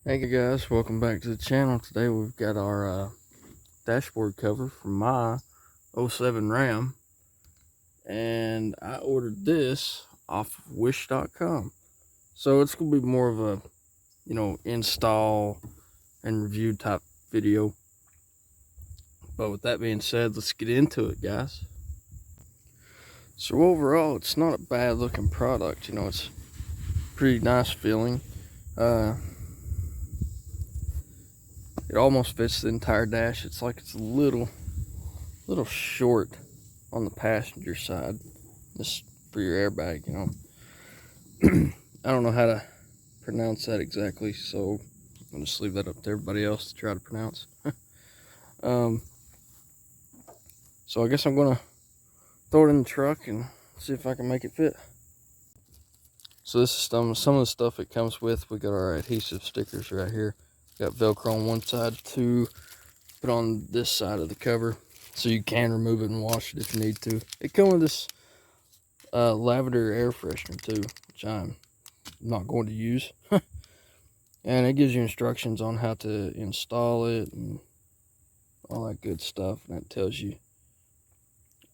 Hey guys, welcome back to the channel. Today we've got our dashboard cover from my '07 Ram, and I ordered this off of wish.com. So it's gonna be more of a install and review type video. But with that being said, let's get into it, guys. So overall, it's not a bad looking product. It's pretty nice feeling. It almost fits the entire dash. It's like it's a little short on the passenger side, just for your airbag, I don't know how to pronounce that exactly, so I'll just leave that up to everybody else to try to pronounce. So I guess I'm gonna throw it in the truck and see if I can make it fit. So this is some of the stuff it comes with. We got our adhesive stickers right here. Got Velcro on one side to put on this side of the cover, so you can remove it and wash it if you need to. It comes with this lavender air freshener too, which I'm not going to use. And it gives you instructions on how to install it and all that good stuff, and that tells you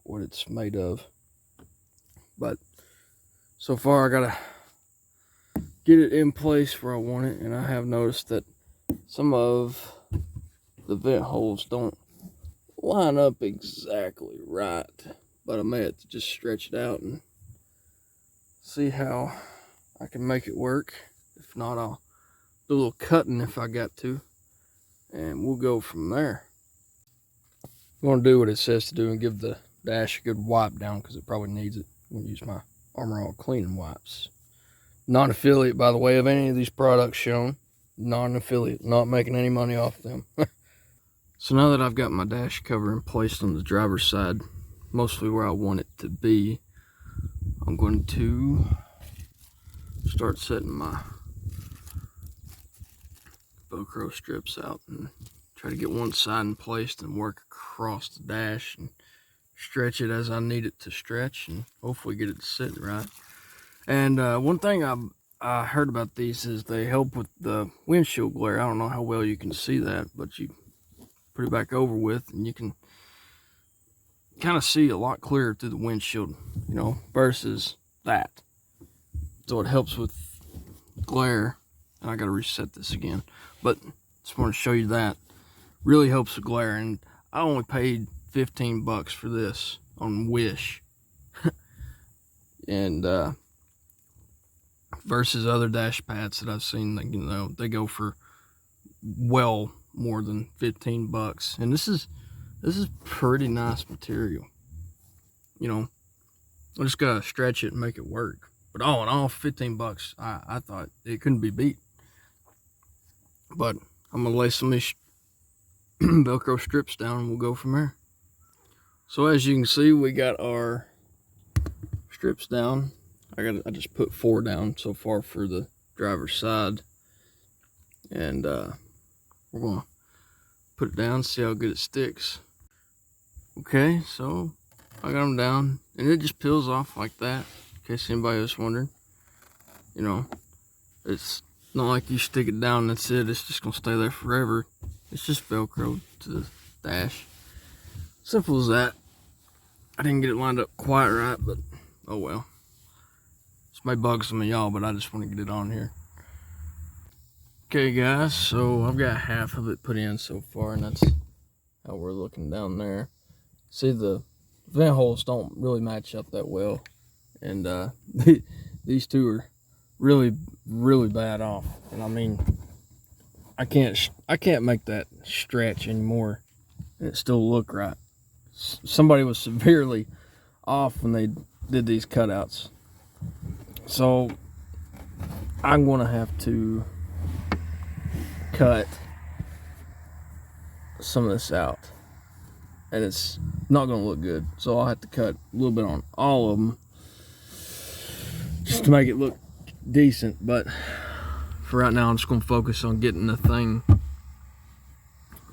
what it's made of. But so far I gotta get it in place where I want it, and I have noticed that some of the vent holes don't line up exactly right, but I may have to just stretch it out and see how I can make it work. If not, I'll do a little cutting if I got to, and we'll go from there. I'm going to do what it says to do and give the dash a good wipe down, because it probably needs it. I'm going to use my Armor All cleaning wipes. Non-affiliate, by the way, of any of these products shown. Non-affiliate, not making any money off them. So now that I've got my dash cover in place on the driver's side, mostly where I want it to be, I'm going to start setting my Velcro strips out and try to get one side in place and work across the dash and stretch it as I need it to stretch, and hopefully get it to sit right. And one thing I heard about these is they help with the windshield glare. I don't know how well you can see that, but you put it back over with and you can kind of see a lot clearer through the windshield, versus that. So it helps with glare. And I gotta reset this again, but just want to show you that really helps with glare. And I only paid 15 bucks for this on Wish. And versus other dash pads that I've seen, they go for well more than 15 bucks. And this is pretty nice material. I just gotta stretch it and make it work. But all in all, 15 bucks, I thought it couldn't be beat. But I'm gonna lay some of these Velcro strips down and we'll go from there. So as you can see, we got our strips down. I just put 4 down so far for the driver's side, and we're gonna put it down, see how good it sticks. Okay, so I got them down, and it just peels off like that, in case anybody was wondering. It's not like you stick it down and that's it. It's just gonna stay there forever. It's just Velcro to the dash. Simple as that. I didn't get it lined up quite right, but oh well. This may bug some of y'all, but I just want to get it on here. Okay guys, so I've got half of it put in so far, and that's how we're looking down there. See, the vent holes don't really match up that well, and these two are really bad off. And I mean, I can't make that stretch anymore and it still look right. Somebody was severely off when they did these cutouts. So I'm gonna have to cut some of this out, and it's not gonna look good. So I'll have to cut a little bit on all of them just to make it look decent. But for right now, I'm just gonna focus on getting the thing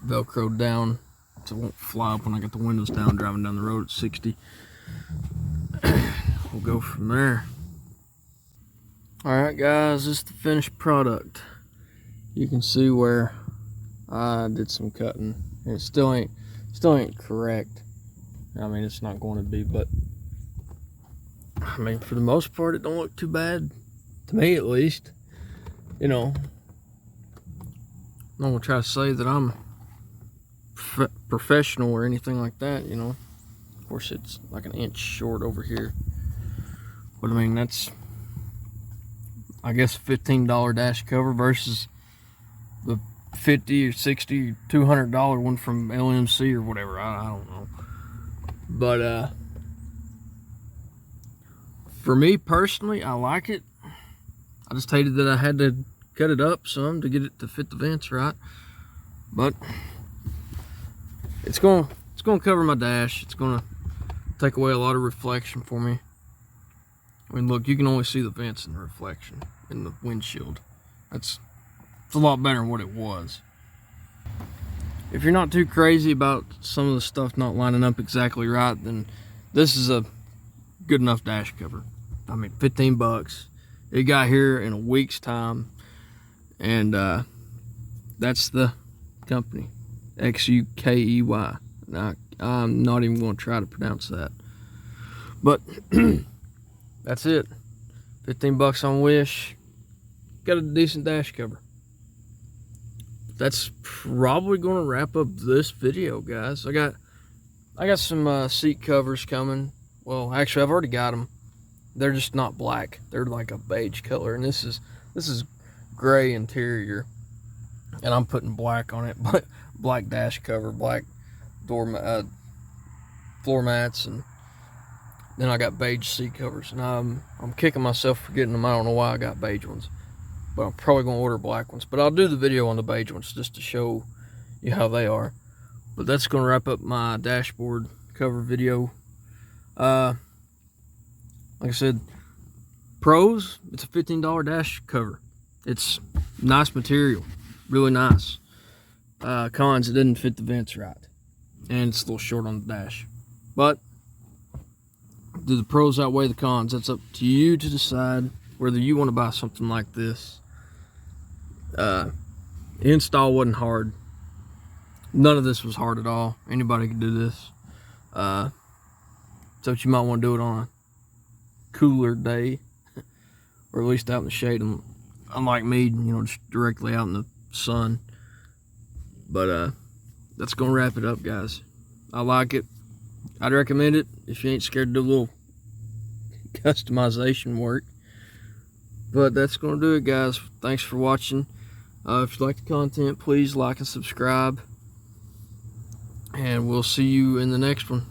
Velcroed down so it won't fly up when I got the windows down driving down the road at 60. We'll go from there. Alright guys, this is the finished product. you can see where I did some cutting, and it still ain't correct. I mean, it's not going to be, but I mean, for the most part, it don't look too bad to me, at least. You know, I'm not gonna try to say that I'm professional or anything like that. You know, of course, it's like an inch short over here, but I mean, that's, I guess, $15 dash cover versus the $50 or $60 or $200 one from LMC or whatever. I don't know, but for me personally, I like it. I just hated that I had to cut it up some to get it to fit the vents right, but it's gonna cover my dash. It's gonna take away a lot of reflection for me. I mean, look, you can only see the vents in the reflection in the windshield. It's a lot better than what it was. If you're not too crazy about some of the stuff not lining up exactly right, then this is a good enough dash cover. I mean, 15 bucks. It got here in a week's time, and that's the company, XUKEY. Now, I'm not even going to try to pronounce that, but that's it. 15 bucks on Wish. Got a decent dash cover. That's probably going to wrap up this video, guys. I got some seat covers coming. Well, actually, I've already got them. They're just not black. They're like a beige color, and this is gray interior, and I'm putting black on it. But black dash cover, black floor mats, and then I got beige seat covers. And I'm kicking myself for getting them. I don't know why I got beige ones, but I'm probably gonna order black ones. But I'll do the video on the beige ones just to show you how they are. But that's gonna wrap up my dashboard cover video. Like I said, pros, it's a $15 dash cover. It's nice material, really nice. Cons, it didn't fit the vents right, and it's a little short on the dash. But do the pros outweigh the cons? That's up to you to decide whether you want to buy something like this. The install wasn't hard. None of this was hard at all. Anybody could do this. So you might want to do it on a cooler day, or at least out in the shade, unlike me, you know, just directly out in the sun. But that's gonna wrap it up, guys. I like it. I'd recommend it if you ain't scared to do a little customization work. But that's gonna do it, guys. Thanks for watching. If you like the content, please like and subscribe, and we'll see you in the next one.